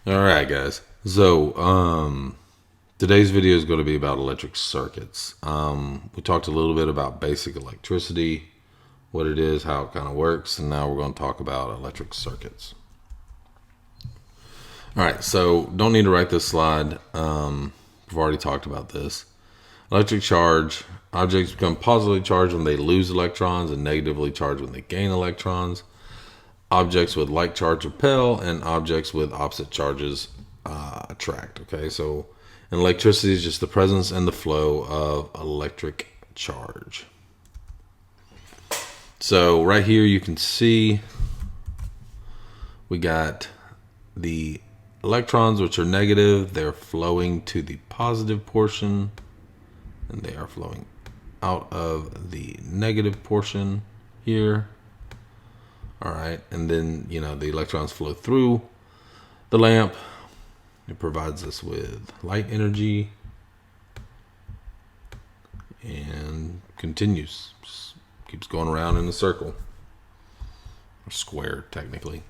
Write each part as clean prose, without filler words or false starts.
All right, guys. So, today's video is going to be about electric circuits. We talked a little bit about basic electricity, what it is, how it kind of works, and now we're going to talk about electric circuits. All right, so don't need to write this slide. We've already talked about this. Electric charge. Objects become positively charged when they lose electrons and negatively charged when they gain electrons. Objects with like charge repel, and objects with opposite charges attract. Okay, so electricity is just the presence and the flow of electric charge. So right here you can see we got the electrons, which are negative. They're flowing to the positive portion, and they are flowing out of the negative portion here. All right, and then the electrons flow through the lamp. It provides us with light energy and continues, just keeps going around in a circle, or square technically.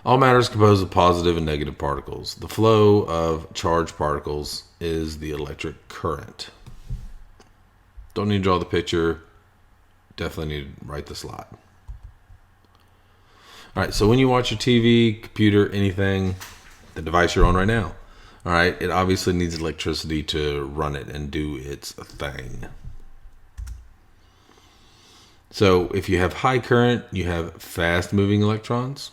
All matter is composed of positive and negative particles. The flow of charged particles is the electric current. Don't need to draw the picture. Definitely need to write the slide. All right, so when you watch your TV, computer, anything, the device you're on right now, all right, it obviously needs electricity to run it and do its thing. So if you have high current, you have fast moving electrons.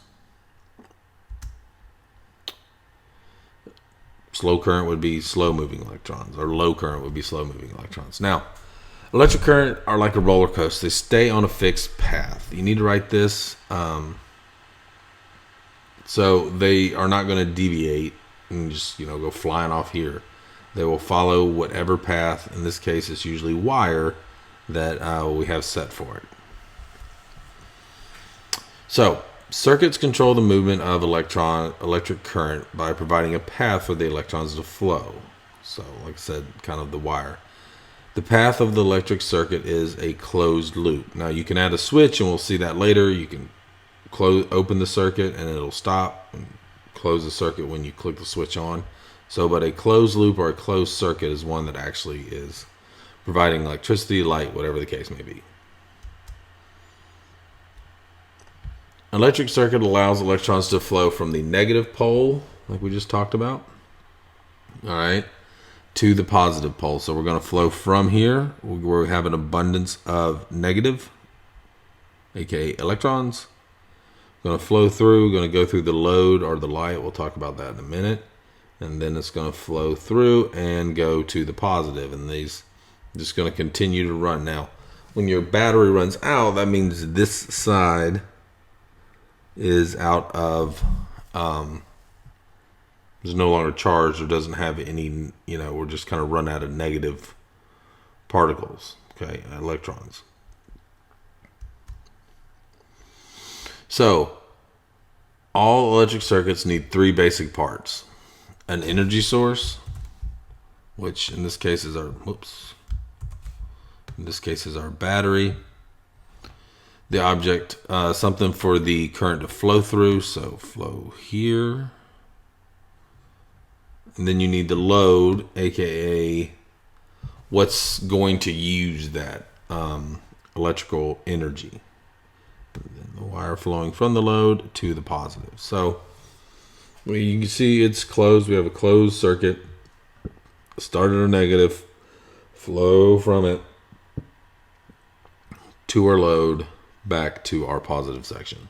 Slow current would be slow moving electrons, or low current would be slow moving electrons. Now, electric current are like a roller coaster. They stay on a fixed path. You need to write this. So they are not going to deviate and just, go flying off here. They will follow whatever path. In this case, it's usually wire that we have set for it. So circuits control the movement of electric current by providing a path for the electrons to flow. So like I said, kind of the wire. The path of the electric circuit is a closed loop. Now you can add a switch, and we'll see that later. You can open the circuit and it'll stop, and close the circuit when you click the switch on. So, but a closed loop or a closed circuit is one that actually is providing electricity, light, whatever the case may be. Electric circuit allows electrons to flow from the negative pole, like we just talked about, all right, to the positive pole. So we're going to flow from here where we have an abundance of negative, aka electrons. Going to flow through, going to go through the load or the light. We'll talk about that in a minute. And then it's going to flow through and go to the positive. And these just going to continue to run. Now, when your battery runs out, that means this side is out of, is no longer charged or doesn't have any, we're just kind of run out of negative particles, okay, electrons. So, all electric circuits need three basic parts. An energy source, which in this case is our, battery. The object, something for the current to flow through, so flow here. And then you need the load, aka what's going to use that electrical energy. The wire flowing from the load to the positive. So you can see it's closed. We have a closed circuit. Start at a negative, flow from it to our load, back to our positive section.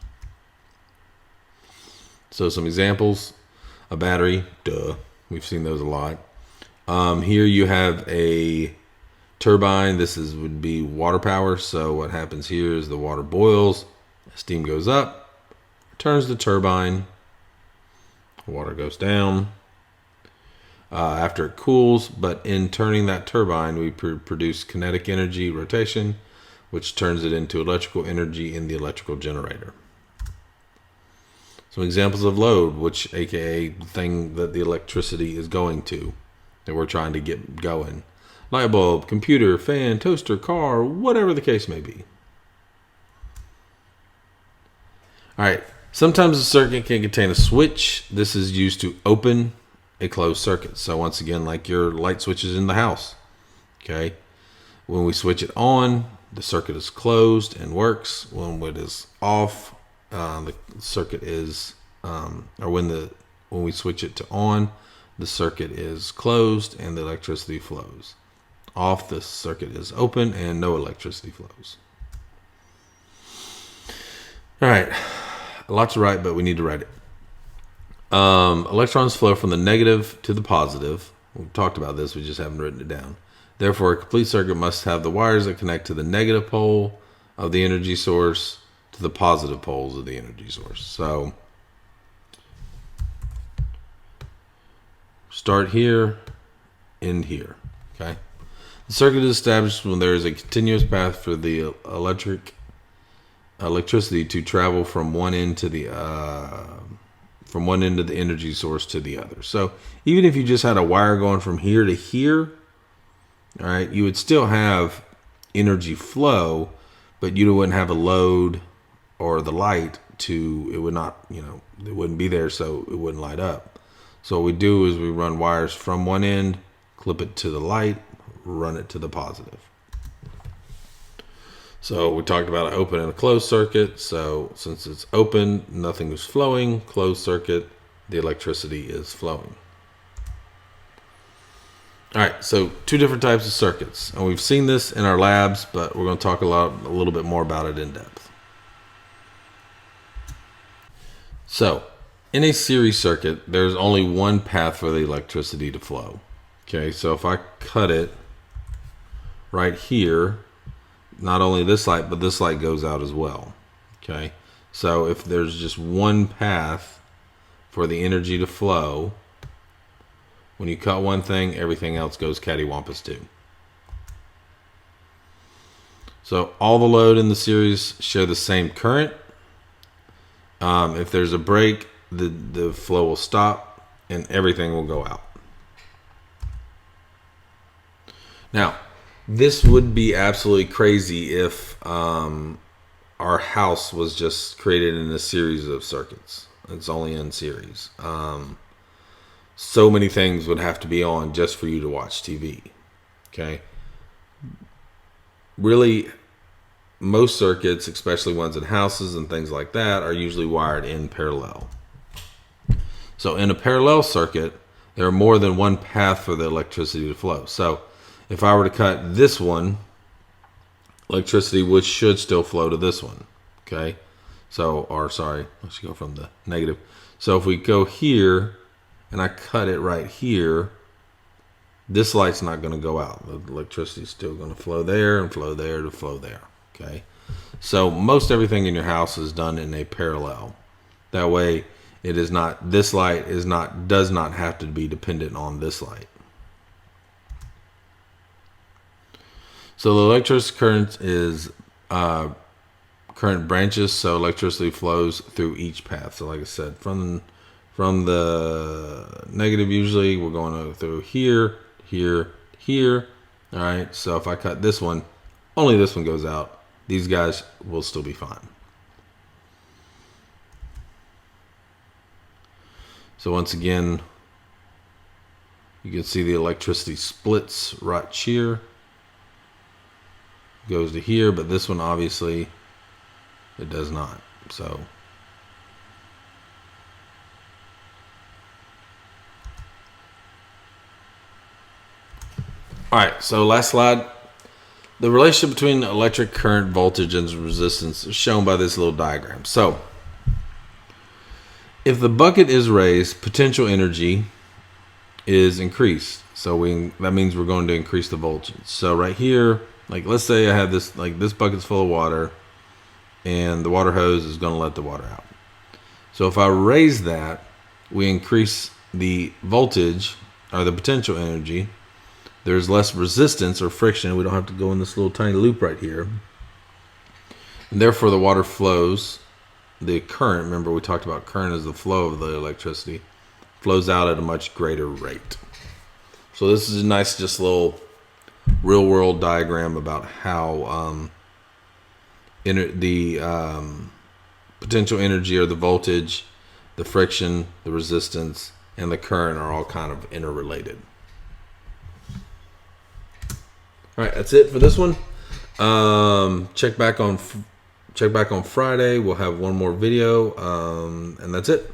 So some examples: a battery, duh, we've seen those a lot. Here you have a turbine. This would be water power. So what happens here is the water boils, steam goes up, turns the turbine, water goes down after it cools. But in turning that turbine, we produce kinetic energy, rotation, which turns it into electrical energy in the electrical generator. Some examples of load, which aka the thing that the electricity is going to, that we're trying to get going. Light bulb, computer, fan, toaster, car, whatever the case may be. All right, Sometimes a circuit can contain a switch. This is used to open a closed circuit. So once again, like your light switches in the house. Okay. When we switch it on, the circuit is closed and works. When it is off, the circuit is, or when we switch it to on, the circuit is closed and the electricity flows. Off, the circuit is open and no electricity flows. All right, a lot to write, but we need to write it. Electrons flow from the negative to the positive. We've talked about this, we just haven't written it down. Therefore, a complete circuit must have the wires that connect to the negative pole of the energy source to the positive poles of the energy source. So, start here, end here, okay? The circuit is established when there is a continuous path for the electricity to travel from one end of the energy source to the other. So even if you just had a wire going from here to here, all right, you would still have energy flow, but you wouldn't have a load or the light it would not, it wouldn't be there, so it wouldn't light up. So what we do is we run wires from one end, clip it to the light, run it to the positive. So we talked about an open and a closed circuit. So since it's open, nothing is flowing. Closed circuit, the electricity is flowing. All right, so two different types of circuits. And we've seen this in our labs, but we're going to talk a little bit more about it in depth. So in a series circuit, there's only one path for the electricity to flow. Okay, so if I cut it right here, not only this light, but this light goes out as well. Okay, so if there's just one path for the energy to flow, when you cut one thing, everything else goes cattywampus too. So all the load in the series share the same current. If there's a break, the flow will stop and everything will go out. Now, this would be absolutely crazy if our house was just created in a series of circuits. It's only in series. So many things would have to be on just for you to watch TV. Okay? Really, most circuits, especially ones in houses and things like that, are usually wired in parallel. So in a parallel circuit, there are more than one path for the electricity to flow. So if I were to cut this one, electricity should still flow to this one. Okay? So, let's go from the negative. So if we go here and I cut it right here, this light's not going to go out. The electricity is still going to flow there and flow there to flow there. Okay? So most everything in your house is done in a parallel. That way this light does not have to be dependent on this light. So the electric current is current branches, so electricity flows through each path. So like I said, from the negative, usually we're going through here, here, here. All right, so if I cut this one, only this one goes out. These guys will still be fine. So once again, you can see the electricity splits right here. Goes to here, but this one obviously it does not. So all right, so last slide. The relationship between electric current, voltage, and resistance is shown by this little diagram. So if the bucket is raised, potential energy is increased. So that means we're going to increase the voltage. So right here, like let's say I have this, like this bucket's full of water and the water hose is going to let the water out. So if I raise that, we increase the voltage or the potential energy. There's less resistance or friction. We don't have to go in this little tiny loop right here. And therefore the water flows. The current, remember we talked about current as the flow of the electricity, flows out at a much greater rate. So this is a nice just little real world diagram about how the potential energy, or the voltage, the friction, the resistance, and the current are all kind of interrelated. All right, that's it for this one. Check back on Friday. We'll have one more video, and that's it.